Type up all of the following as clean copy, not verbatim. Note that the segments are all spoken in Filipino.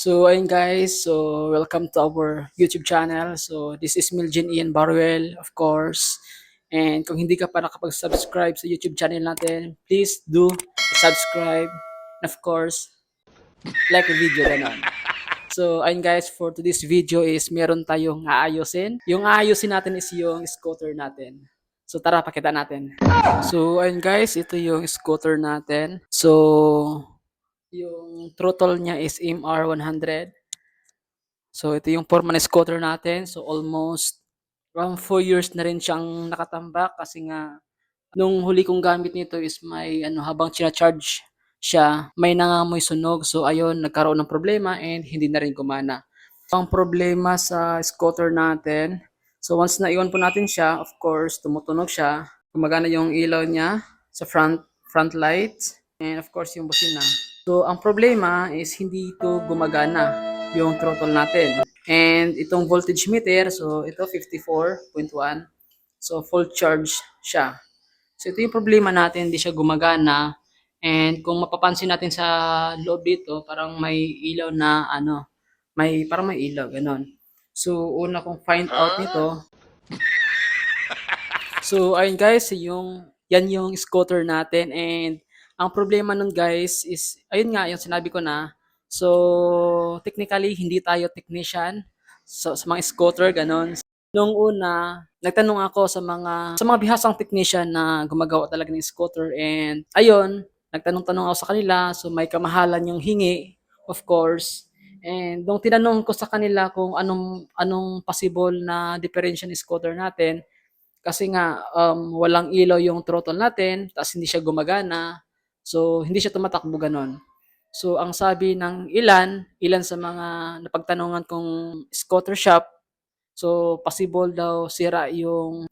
So ayun guys, so welcome to our YouTube channel. So this is Miljin Ian Barwell, of course. And kung hindi ka pa nakapag-subscribe sa YouTube channel natin, please do subscribe. And of course, like the video, ganon. So ayun guys, for today's video is meron tayong aayusin. Yung aayusin natin is yung scooter natin. So tara, pakita natin. So ayun guys, ito yung scooter natin. So yung throttle niya is MR100. So ito yung forma ng scooter natin. So almost around 4 years na rin siyang nakatambak kasi nga nung huli kong gamit nito is may habang china-charge siya, may nangamoy sunog. So ayun, nagkaroon ng problema and hindi na rin gumana. Ang problema sa scooter natin, so once na iwan po natin siya, of course, tumutunog siya. Gumagana yung ilaw niya sa front light and of course yung busina. So ang problema is hindi ito gumagana yung throttle natin. And itong voltage meter, so ito 54.1. So full charge siya. So ito yung problema natin, hindi siya gumagana. And kung mapapansin natin sa loob dito, parang may ilaw na parang may ilaw, ganon. So una kong find out nito. So ayun guys, yan yung scooter natin and ang problema nun guys is, ayun nga, yung sinabi ko na, so technically hindi tayo technician sa mga scooter, ganon. Nung una, nagtanong ako sa mga bihasang technician na gumagawa talaga ng scooter and ayun, nagtanong-tanong ako sa kanila, so may kamahalan yung hingi, of course. And nung tinanong ko sa kanila kung anong possible na diferensya ng scooter natin, kasi nga walang ilaw yung throttle natin, tapos hindi siya gumagana, so hindi siya tumatakbo ganon. So ang sabi ng ilan sa mga napagtanungan kong scooter shop, so possible daw sira yung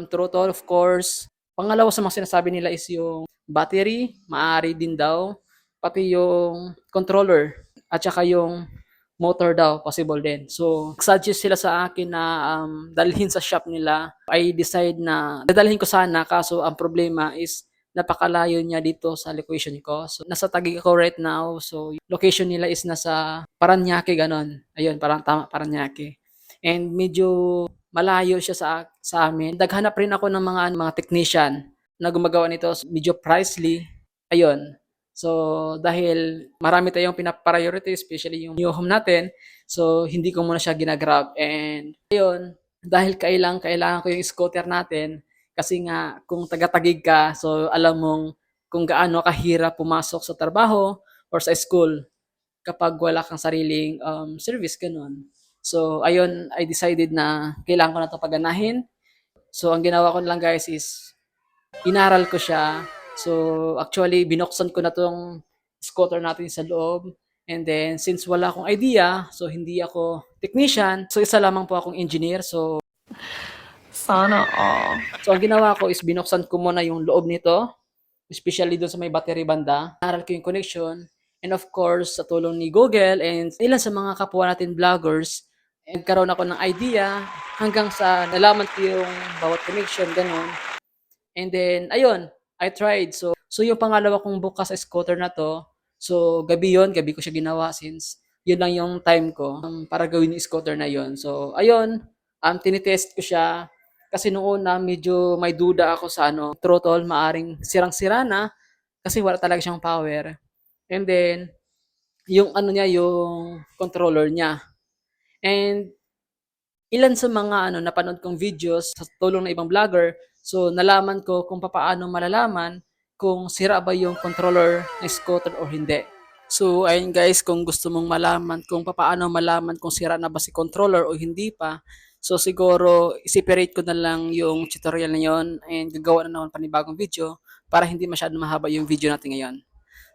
throttle, of course. Pangalawa sa mga sinasabi nila is yung battery, maaari din daw, pati yung controller, at saka yung motor daw, possible din. So, suggest sila sa akin na dalhin sa shop nila. I decide na dadalhin ko sana, kaso ang problema is napakalayo niya dito sa location ko. So, nasa Taguig ako right now. So, location nila is nasa Paranaque, ganon. Ayun, parang tama, Paranaque. And medyo malayo siya sa amin. Naghanap rin ako ng mga technician na gumagawa nito. Medyo pricely. Ayun. So, dahil marami tayong pinapriority, especially yung new home natin, so hindi ko muna siya ginagrab. And ayun, dahil kailangan ko yung scooter natin, kasi nga kung taga-Taguig ka, so alam mong kung gaano kahirap pumasok sa trabaho or sa school kapag wala kang sariling service, ganun. So, ayun, I decided na kailangan ko na ito paganahin. So, ang ginawa ko lang guys is inaral ko siya. So, actually, binuksan ko na tong scooter natin sa loob. And then, since wala akong idea, so hindi ako technician, so isa lamang po akong engineer. So, Sana all. so ang ginawa ko is binuksan ko muna yung loob nito, especially doon sa may battery banda. Inaral ko yung connection. And of course, sa tulong ni Google and ilan sa mga kapwa natin vloggers, nagkaroon ako ng idea hanggang sa nalaman ko yung bawat connection, ganun. And then, ayun, I tried. So yung pangalawa kong bukas sa scooter na to, so gabi ko siya ginawa since yun lang yung time ko para gawin yung scooter na yun. So, ayun, tinitest ko siya kasi noon na medyo may duda ako sa throttle, maaring sirang-sira na kasi wala talaga siyang power. And then, yung niya, yung controller niya. And ilan sa mga napanood kong videos sa tulong ng ibang vlogger, so nalaman ko kung paano malalaman kung sira ba yung controller ng scooter o hindi. So ayun guys, kung gusto mong malaman kung paano malaman kung sira na ba si controller o hindi pa, so siguro i-separate ko na lang yung tutorial na yon and gagawa na naman panibagong video para hindi masyadong mahaba yung video natin ngayon.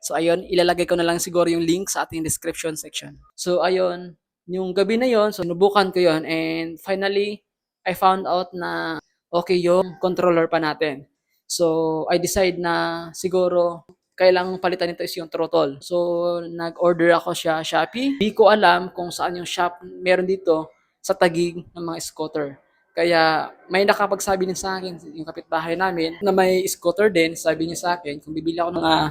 So ayun, ilalagay ko na lang siguro yung link sa ating description section. So ayun, yung gabi na yon, so sinubukan ko yon and finally, I found out na okay yung controller pa natin. So I decide na siguro kailangang palitan nito is yung throttle. So nag-order ako siya Shopee. Hindi ko alam kung saan yung shop meron dito sa Taguig ng mga scooter. Kaya may nakapagsabi din sa akin, yung kapitbahay namin, na may scooter din, sabi niya sa akin, kung bibili ako ng mga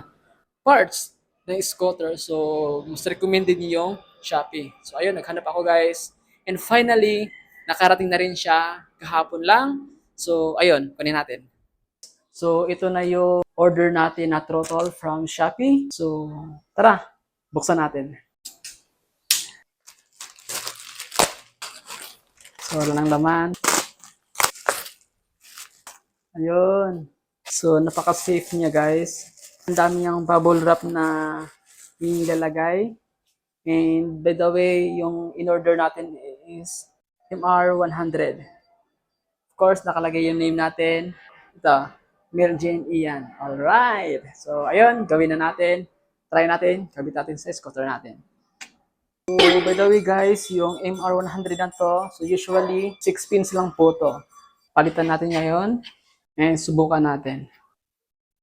parts ng scooter, so mas recommended niyo yung Shopee. So ayun, naghanap ako guys. And finally, nakarating na rin siya kahapon lang. So ayun, kunin natin. So ito na yung order natin na throttle from Shopee. So tara, buksan natin. So wala nang laman. Ayun. So napaka-safe niya guys. Ang dami niyang bubble wrap na ilalagay. And by the way, yung in-order natin is MR100. Of course, nakalagay yung name natin. Ito, Mergen Ian. Alright. So, ayun, gawin na natin. Try natin. Kabit natin sa scooter natin. So, by the way guys, yung MR100 na to, so usually 6 pins lang po to. Palitan natin ngayon and subukan natin.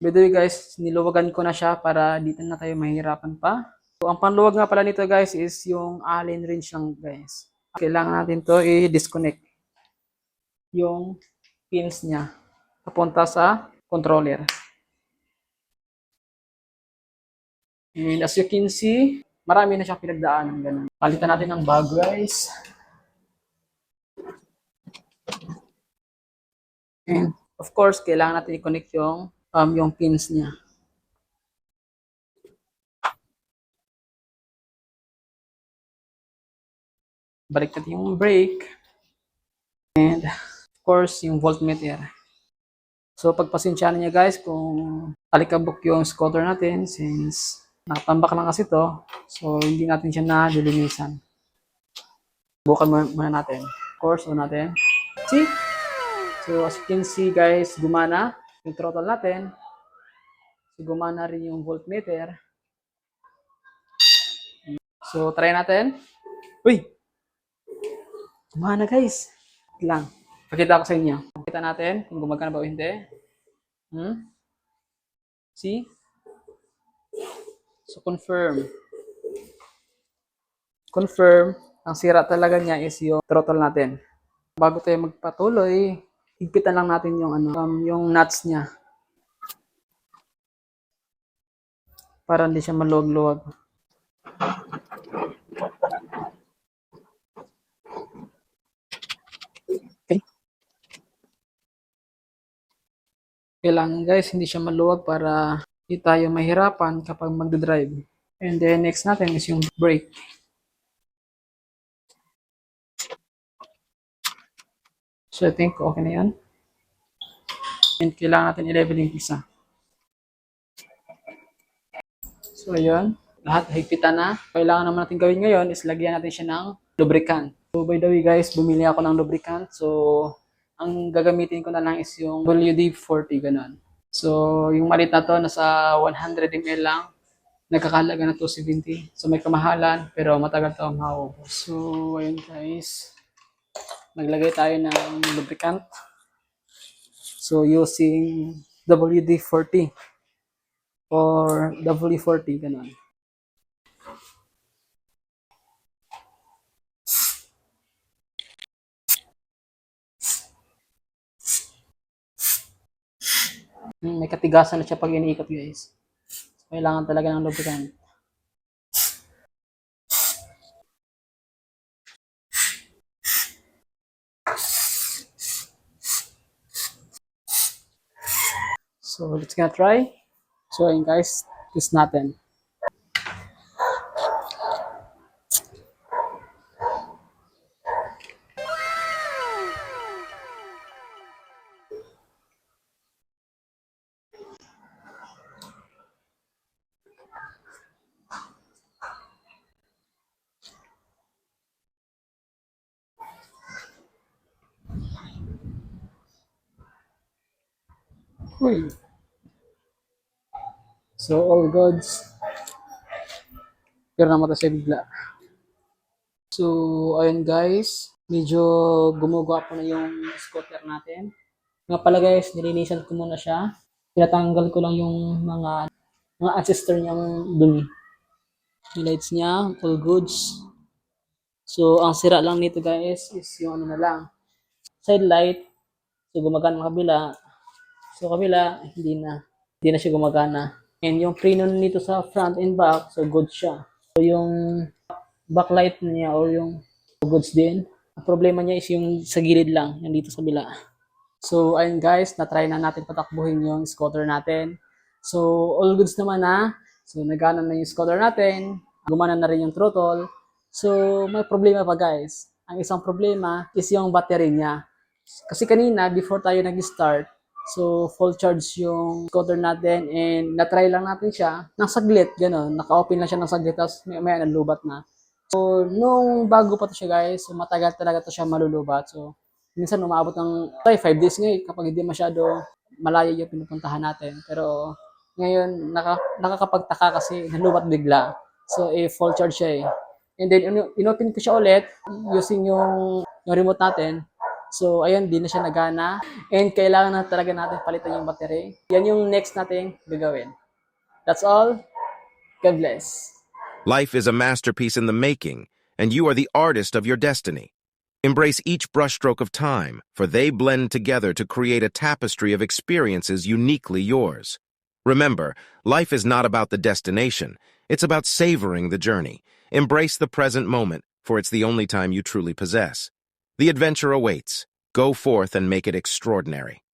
By the way guys, niluwagan ko na siya para dito na tayo mahirapan pa. So, ang panluwag nga pala nito guys is yung Allen wrench lang guys. Kailangan natin to i-disconnect yung pins niya papunta sa controller. And as you can see, marami na siyang pinagdaanan. Ganun. Palitan natin ng bago guys. And of course, kailangan natin i-connect yung pins niya. Balik natin yung brake. And of course, yung voltmeter. So pagpasensyahan niya guys kung alikabok yung scooter natin since nakatambak lang kasi to. So hindi natin siya nadilinisan. Bukan muna natin. Of course, on natin. See? So as you can see guys, gumana yung throttle natin. So gumana rin yung voltmeter. So try natin. Uy! Gumana guys. Lang. Pakita ko sa inyo. Pakita natin kung gumagana ba o hindi. See? So confirm. Confirm. Ang sira talaga niya is yung throttle natin. Bago tayo magpatuloy, higpitan lang natin yung yung nuts niya. Para hindi siya maluwag-luwag. Okay? Kailangan guys, hindi siya maluwag para hindi tayo mahirapan kapag magdadrive. And then next natin is yung brake. So I think okay na yan. And kailangan natin i-level yung isa. So ayun, lahat higpitan na. Kailangan naman natin gawin ngayon is lagyan natin siya ng lubricant. So by the way guys, bumili ako ng lubricant. So ang gagamitin ko na lang is yung WD-40 ganun. So yung malit na to nasa 100 ml lang. Nagkakalaga na 270. So may kamahalan pero matagal to maubos. So ayun guys. Naglagay tayo ng lubricant. So using WD-40 or W40 ganun. May katigasan na siya pag iniikot guys. So, kailangan talaga ng lubricant. So let's gonna try. So ayun guys, test natin. Uy. So all goods. Pero namatay siya bigla. So ayun guys, medyo gumugwa po na yung scooter natin. Nga pala guys, nilinisan ko muna siya. Tinatanggal ko lang yung mga ancestor niyang dumi. Yung lights niya, all goods. So ang sira lang nito guys is yung ano na lang. Side light. So gumagana ng kabila. So kabila, hindi na siya gumagana. And yung preno nito sa front and back, so good siya. So yung backlight niya or yung goods din. Ang problema niya is yung sa gilid lang, yung dito sa bila. So, ayun guys, na-try na natin patakbuhin yung scooter natin. So, all goods naman na. So, nagana na yung scooter natin. Gumana na rin yung throttle. So, may problema pa guys. Ang isang problema is yung battery niya. Kasi kanina, before tayo nag-start, so full charge yung scooter natin and na-try lang natin siya ng saglit, gano'n. Naka-open lang siya ng saglit, tapos may nalubat na. So, nung bago pa to siya guys, so matagal talaga to siya malulubat. So, minsan umabot ng 5 days ngayon kapag hindi masyado malayo yung pinupuntahan natin. Pero ngayon, nakakapagtaka kasi nalubat bigla. So, full charge siya eh. And then, inopen ko siya ulit using yung remote natin. So, ayun, di na siya nagana. And kailangan na talaga natin palitan yung battery. Yan yung next nating gagawin. That's all. God bless. Life is a masterpiece in the making, and you are the artist of your destiny. Embrace each brushstroke of time, for they blend together to create a tapestry of experiences uniquely yours. Remember, life is not about the destination. It's about savoring the journey. Embrace the present moment, for it's the only time you truly possess. The adventure awaits. Go forth and make it extraordinary.